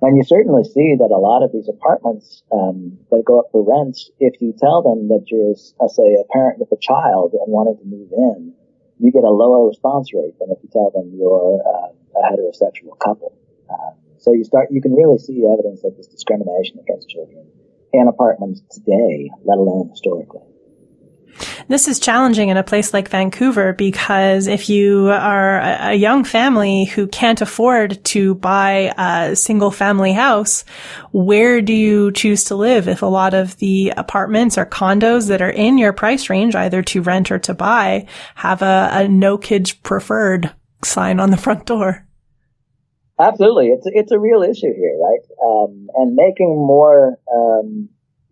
And you certainly see that a lot of these apartments that go up for rent, if you tell them that you're, say, a parent with a child and wanting to move in, you get a lower response rate than if you tell them you're a heterosexual couple. So you can really see evidence of this discrimination against children in apartments today, let alone historically. This is challenging in a place like Vancouver because if you are a young family who can't afford to buy a single family house, where do you choose to live if a lot of the apartments or condos that are in your price range, either to rent or to buy, have a no kids preferred sign on the front door? Absolutely. It's a real issue here, right? And making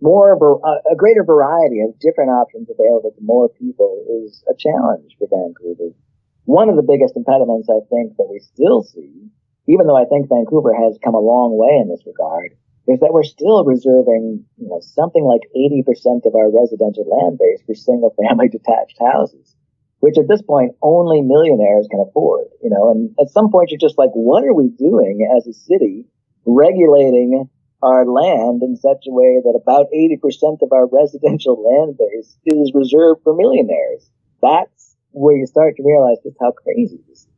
a greater variety of different options available to more people is a challenge for Vancouver. One of the biggest impediments, I think, that we still see, even though I think Vancouver has come a long way in this regard, is that we're still reserving, something like 80% of our residential land base for single-family detached houses, which at this point only millionaires can afford, and at some point you're just like, what are we doing as a city regulating our land in such a way that about 80% of our residential land base is reserved for millionaires? That's where you start to realize just how crazy this is.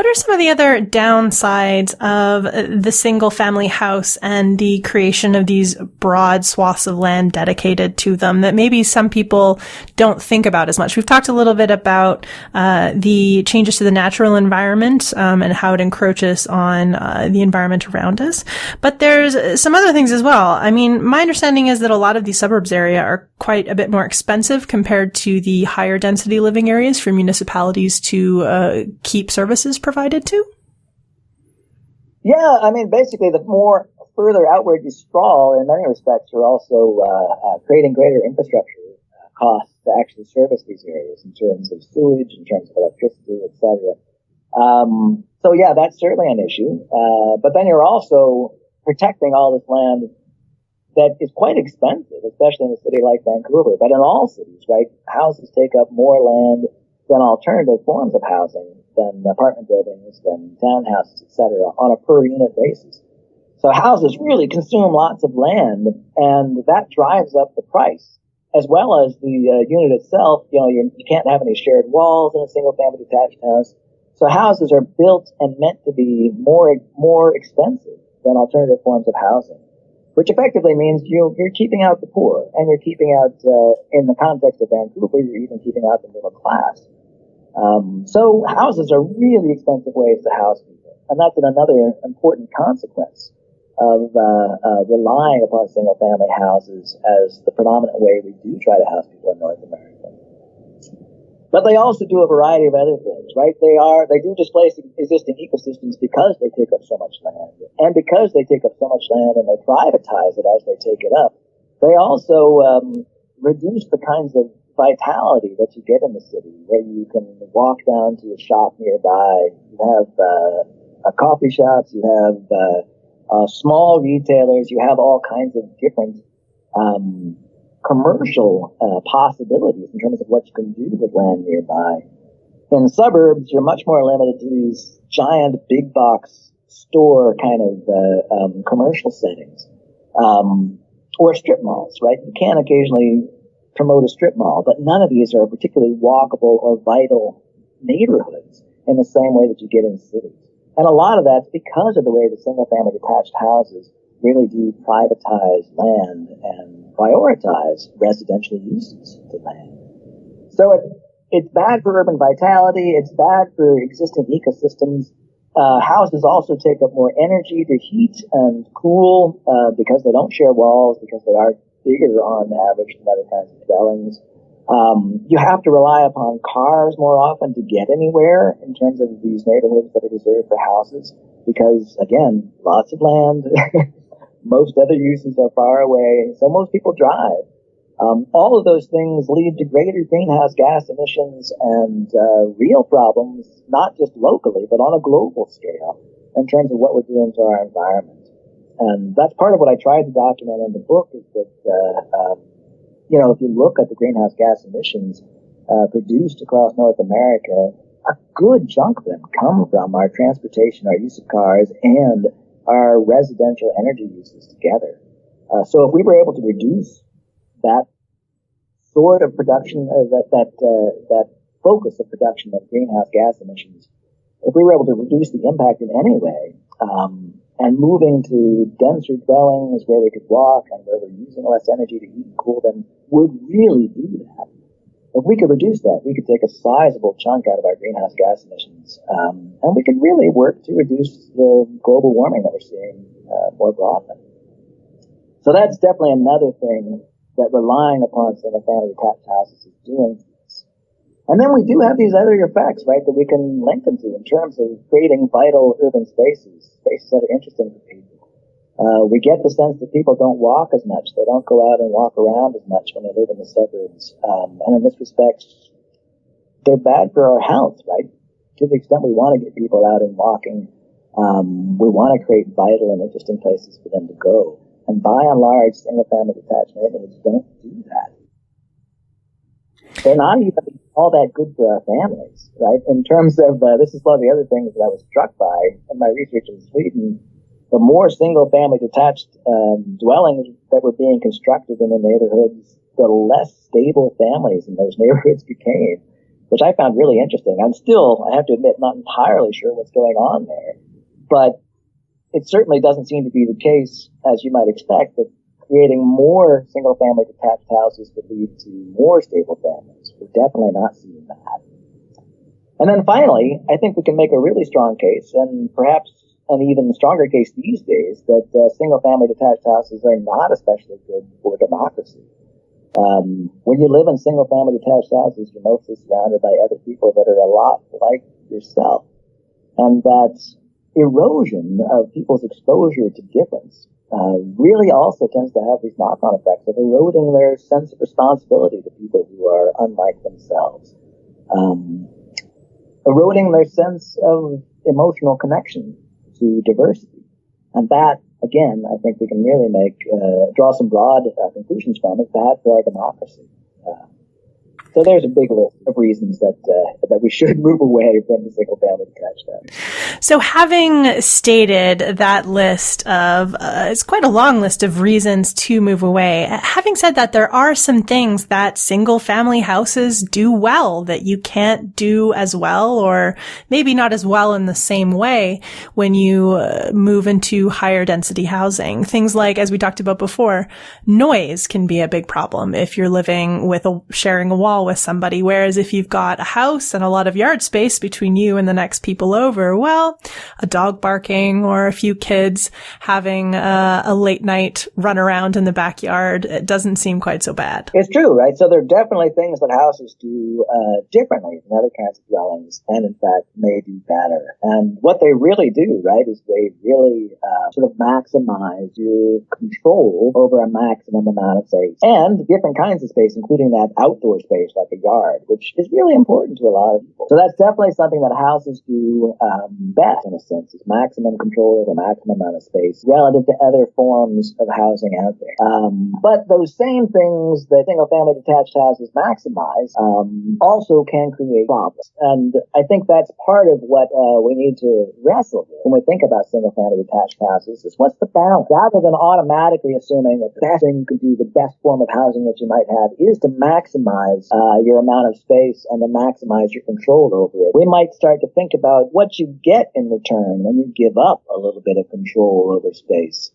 What are some of the other downsides of the single family house and the creation of these broad swaths of land dedicated to them that maybe some people don't think about as much? We've talked a little bit about the changes to the natural environment and how it encroaches on the environment around us. But there's some other things as well. I mean, my understanding is that a lot of these suburbs area are quite a bit more expensive compared to the higher density living areas for municipalities to keep services provided to? Yeah, I mean, basically, the more further outward you sprawl, in many respects, you're also creating greater infrastructure costs to actually service these areas in terms of sewage, in terms of electricity, etc. So, yeah, that's certainly an issue. But then you're also protecting all this land that is quite expensive, especially in a city like Vancouver. But in all cities, right, houses take up more land than alternative forms of housing, than apartment buildings, than townhouses, etc., on a per unit basis. So houses really consume lots of land, and that drives up the price, as well as the unit itself. You know, you can't have any shared walls in a single-family detached house. So houses are built and meant to be more expensive than alternative forms of housing, which effectively means you're keeping out the poor, and you're keeping out, in the context of Vancouver, you're even keeping out the middle class. So houses are really expensive ways to house people, and that's another important consequence of relying upon single-family houses as the predominant way we do try to house people in North America. But they also do a variety of other things, right? They do displace existing ecosystems because they take up so much land, and because they take up so much land and they privatize it as they take it up, they also reduce the kinds of vitality that you get in the city, where you can walk down to a shop nearby. You have coffee shops, you have small retailers, you have all kinds of different commercial possibilities in terms of what you can do with land nearby. In the suburbs, you're much more limited to these giant big box store kind of commercial settings, or strip malls, right? You can occasionally promote a strip mall, but none of these are particularly walkable or vital neighborhoods in the same way that you get in cities. And a lot of that's because of the way the single-family detached houses really do privatize land and prioritize residential uses of the land. So it's bad for urban vitality, it's bad for existing ecosystems. Houses also take up more energy to heat and cool because they don't share walls, because they are bigger on average than other kinds of dwellings. You have to rely upon cars more often to get anywhere in terms of these neighborhoods that are reserved for houses, because, again, lots of land. Most other uses are far away, so most people drive. All of those things lead to greater greenhouse gas emissions and real problems, not just locally, but on a global scale, in terms of what we're doing to our environment. And that's part of what I tried to document in the book, is that, if you look at the greenhouse gas emissions produced across North America, a good chunk of them come from our transportation, our use of cars, and our residential energy uses together. So if we were able to reduce that sort of production, that focus of production of greenhouse gas emissions, if we were able to reduce the impact in any way, and moving to denser dwellings where we could walk and where we're using less energy to heat and cool them, would really do that. If we could reduce that, we could take a sizable chunk out of our greenhouse gas emissions, and we could really work to reduce the global warming that we're seeing more broadly. So that's definitely another thing that relying upon single-family detached houses is doing. And then we do have these other effects, right, that we can link them to in terms of creating vital urban spaces that are interesting for people. We get the sense that people don't walk as much. They don't go out and walk around as much when they live in the suburbs. And in this respect, they're bad for our health, right? To the extent we want to get people out and walking, we want to create vital and interesting places for them to go. And by and large, single-family detached neighborhoods don't do that. They're not even all that good for our families, right? In terms of, this is one of the other things that I was struck by in my research in Sweden. The more single-family detached dwellings that were being constructed in the neighborhoods, the less stable families in those neighborhoods became. which I found really interesting. I'm still, I have to admit, not entirely sure what's going on there, but it certainly doesn't seem to be the case, as you might expect, that creating more single-family detached houses would lead to more stable families. We're definitely not seeing that. And then finally, I think we can make a really strong case, and perhaps an even stronger case these days, that single-family detached houses are not especially good for democracy. When you live in single-family detached houses, you're mostly surrounded by other people that are a lot like yourself. And that erosion of people's exposure to difference really also tends to have these knock-on effects of eroding their sense of responsibility to people who are unlike themselves. Eroding their sense of emotional connection to diversity. And that, again, I think we can really draw some broad conclusions from is bad for our democracy. So there's a big list of reasons that we should move away from the single-family detached house. So having stated that list of, it's quite a long list of reasons to move away. Having said that, there are some things that single-family houses do well that you can't do as well, or maybe not as well in the same way when you move into higher density housing. Things like, as we talked about before, noise can be a big problem if you're living with sharing a wall with somebody. Whereas if you've got a house and a lot of yard space between you and the next people over, well, a dog barking or a few kids having a late night run around in the backyard, it doesn't seem quite so bad. It's true, right? So there are definitely things that houses do differently than other kinds of dwellings, and in fact may do better. And what they really do, right, is they really sort of maximize your control over a maximum amount of space and different kinds of space, including that outdoor space like a yard, which is really important to a lot of people. So that's definitely something that houses do best, in a sense, is maximum control over maximum amount of space relative to other forms of housing out there. But those same things that single-family detached houses maximize also can create problems. And I think that's part of what we need to wrestle with when we think about single-family detached houses is what's the balance? Rather than automatically assuming that the best thing you can do, the best form of housing that you might have is to maximize your amount of space and to maximize your control over it. We might start to think about what you get in return when you give up a little bit of control over space.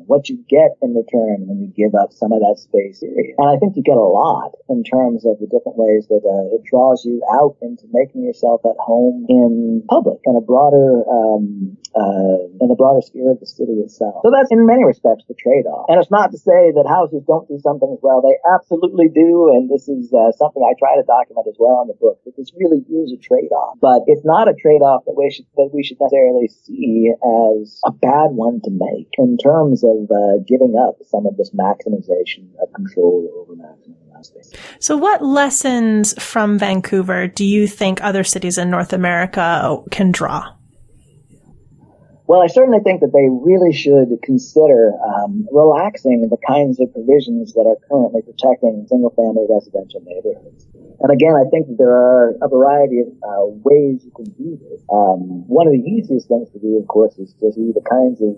What you get in return when you give up some of that space. And I think you get a lot in terms of the different ways that it draws you out into making yourself at home in public and a broader in the broader sphere of the city itself. So that's in many respects the trade-off. And it's not to say that houses don't do some things well. They absolutely do, and this is something I try to document as well in the book, that this really is a trade-off. But it's not a trade-off that we should necessarily see as a bad one to make in terms of giving up some of this maximization of control over maximum amount of space. So what lessons from Vancouver do you think other cities in North America can draw? Well, I certainly think that they really should consider relaxing the kinds of provisions that are currently protecting single-family residential neighborhoods. And again, I think that there are a variety of ways you can do this. One of the easiest things to do, of course, is to do the kinds of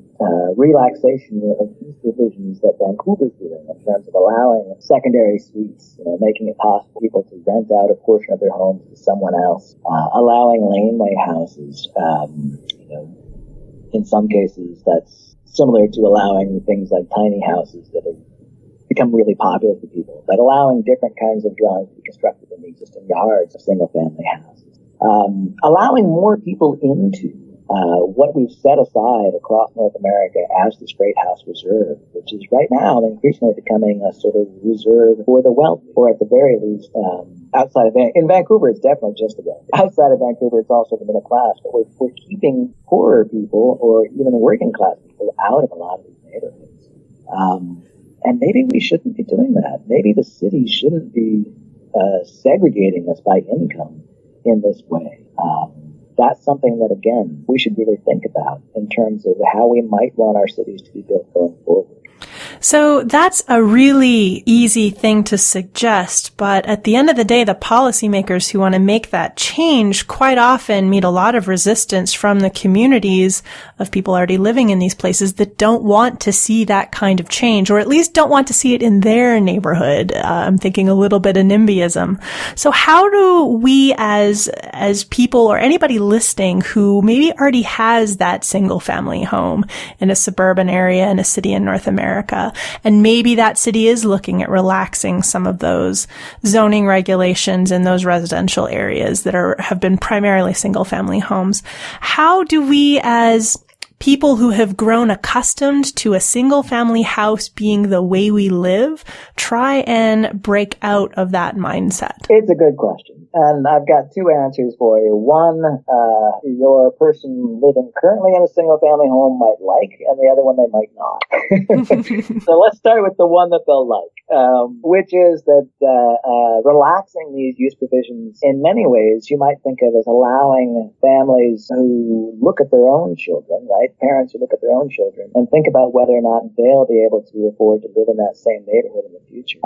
relaxation of these provisions that Vancouver's doing in terms of allowing secondary suites, making it possible for people to rent out a portion of their homes to someone else, allowing laneway houses, in some cases, that's similar to allowing things like tiny houses that have become really popular for people, but allowing different kinds of dwellings to be constructed in the existing yards of single-family houses. Allowing more people into what we've set aside across North America as this Great House Reserve, which is right now increasingly becoming a sort of reserve for the wealthy, or at the very least, outside of in Vancouver, it's definitely just the wealthy. Outside of Vancouver, it's also the middle class, but we're keeping poorer people or even working class people out of a lot of these neighborhoods. And maybe we shouldn't be doing that. Maybe the city shouldn't be segregating us by income in this way. That's something that, again, we should really think about in terms of how we might want our cities to be built going forward. So that's a really easy thing to suggest, but at the end of the day, the policymakers who want to make that change quite often meet a lot of resistance from the communities of people already living in these places that don't want to see that kind of change, or at least don't want to see it in their neighborhood. I'm thinking a little bit of NIMBYism. So how do we as people or anybody listening who maybe already has that single family home in a suburban area in a city in North America, and maybe that city is looking at relaxing some of those zoning regulations in those residential areas that have been primarily single family homes. How do we as people who have grown accustomed to a single family house being the way we live try and break out of that mindset? It's a good question. And I've got two answers for you. One, your person living currently in a single family home might like, and the other one they might not. So let's start with the one that they'll like, which is that relaxing these use provisions in many ways you might think of as allowing families who look at their own children, right? Parents who look at their own children and think about whether or not they'll be able to afford to live in that same neighborhood in the future.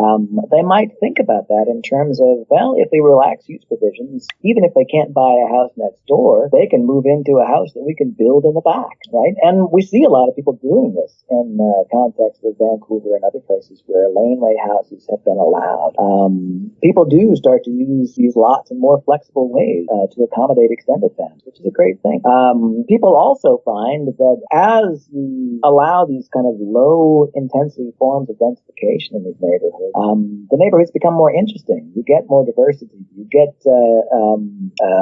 They might think about that in terms of, well, if we relax use provisions, even if they can't buy a house next door, they can move into a house that we can build in the back, right? And we see a lot of people doing this in the context of Vancouver and other places where laneway houses have been allowed. People do start to use these lots in more flexible ways to accommodate extended families, which is a great thing. People also find that as you allow these kind of low intensity forms of densification in these neighborhoods, the neighborhoods become more interesting. You get more diversity. You get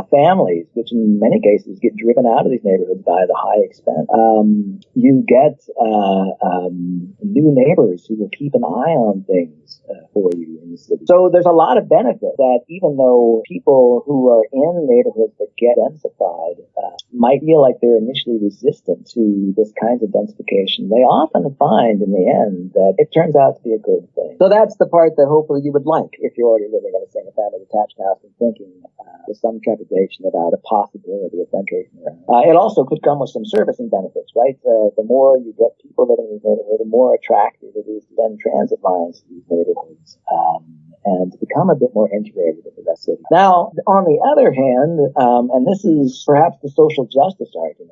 families, which in many cases get driven out of these neighborhoods by the high expense. You get new neighbors who will keep an eye on things for you in the city. So there's a lot of benefit that even though people who are in neighborhoods that get densified might feel like they're initially resistant to this kind of densification, they often find in the end that it turns out to be a good thing. So that's the part that hopefully you would like if you're already living in a single family detached house and thinking with some trepidation about a possibility of densification around. It also could come with some servicing benefits, right? The more you get people living in these neighborhoods, the more attractive it is to send transit lines to these neighborhoods. And to become a bit more integrated with the rest of the city. Now, on the other hand, and this is perhaps the social justice argument,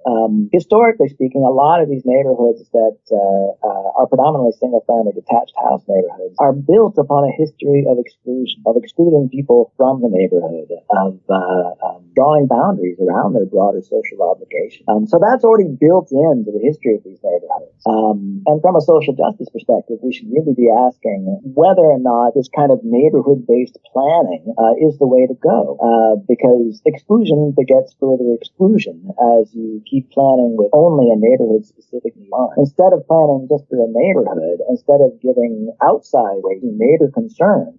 historically speaking, a lot of these neighborhoods that are predominantly single-family detached house neighborhoods are built upon a history of exclusion, of excluding people from the neighborhood, of drawing boundaries around their broader social obligation. So that's already built into the history of these neighborhoods. And from a social justice perspective, we should really be asking whether or not this kind of neighborhood-based planning is the way to go, because exclusion begets further exclusion as you keep planning with only a neighborhood-specific need. Instead of planning just for a neighborhood, instead of giving outside weight to neighbor concern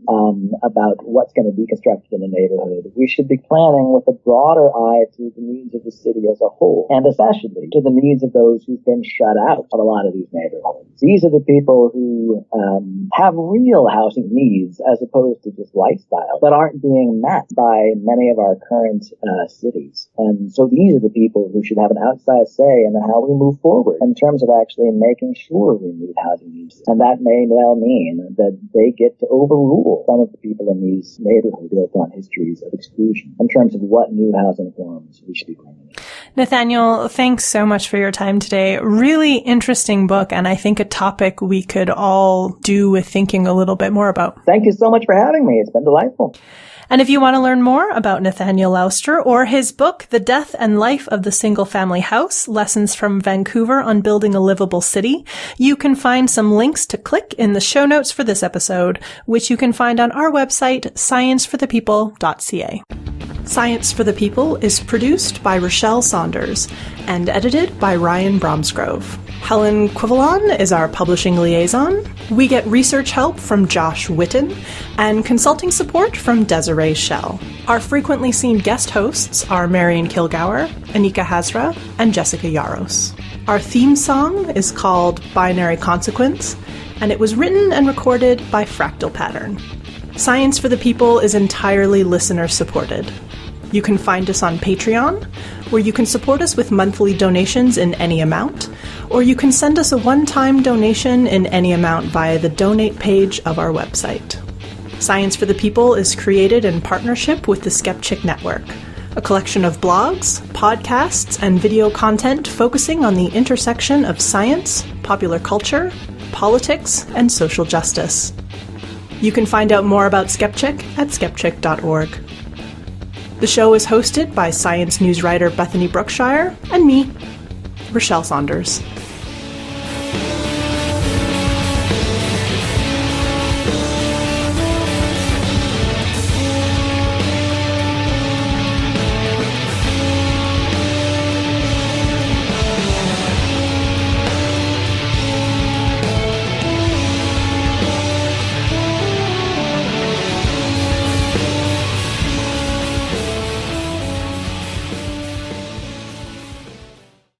about what's going to be constructed in the neighborhood, we should be planning with a broader eye to the needs of the city as a whole, and especially to the needs of those who've been shut out of a lot of these neighborhoods. These are the people who have real housing needs as opposed to just lifestyle that aren't being met by many of our current cities. And so these are the people who should have an outside say in how we move forward in terms of actually making sure we meet housing needs. And that may well mean that they get to overrule some of the people in these neighborhoods built on histories of exclusion in terms of what new housing forms we should be bringing in. Nathanael, thanks so much for your time today. Really interesting book, and I think a topic we could all do with thinking a little bit more about. Thank you so much for having me. It's been delightful. And if you want to learn more about Nathanael Lauster or his book, The Death and Life of the Single Family House, Lessons from Vancouver on Building a Livable City, you can find some links to click in the show notes for this episode, which you can find on our website, scienceforthepeople.ca. Science for the People is produced by Rochelle Saunders and edited by Ryan Bromsgrove. Helen Quivalon is our publishing liaison. We get research help from Josh Witten and consulting support from Desiree Schell. Our frequently seen guest hosts are Marion Kilgour, Anika Hazra, and Jessica Yaros. Our theme song is called Binary Consequence, and it was written and recorded by Fractal Pattern. Science for the People is entirely listener supported. You can find us on Patreon, where you can support us with monthly donations in any amount, or you can send us a one-time donation in any amount via the donate page of our website. Science for the People is created in partnership with the Skepchick Network, a collection of blogs, podcasts, and video content focusing on the intersection of science, popular culture, politics, and social justice. You can find out more about Skepchick at skepchick.org. The show is hosted by science news writer Bethany Brookshire and me, Rochelle Saunders.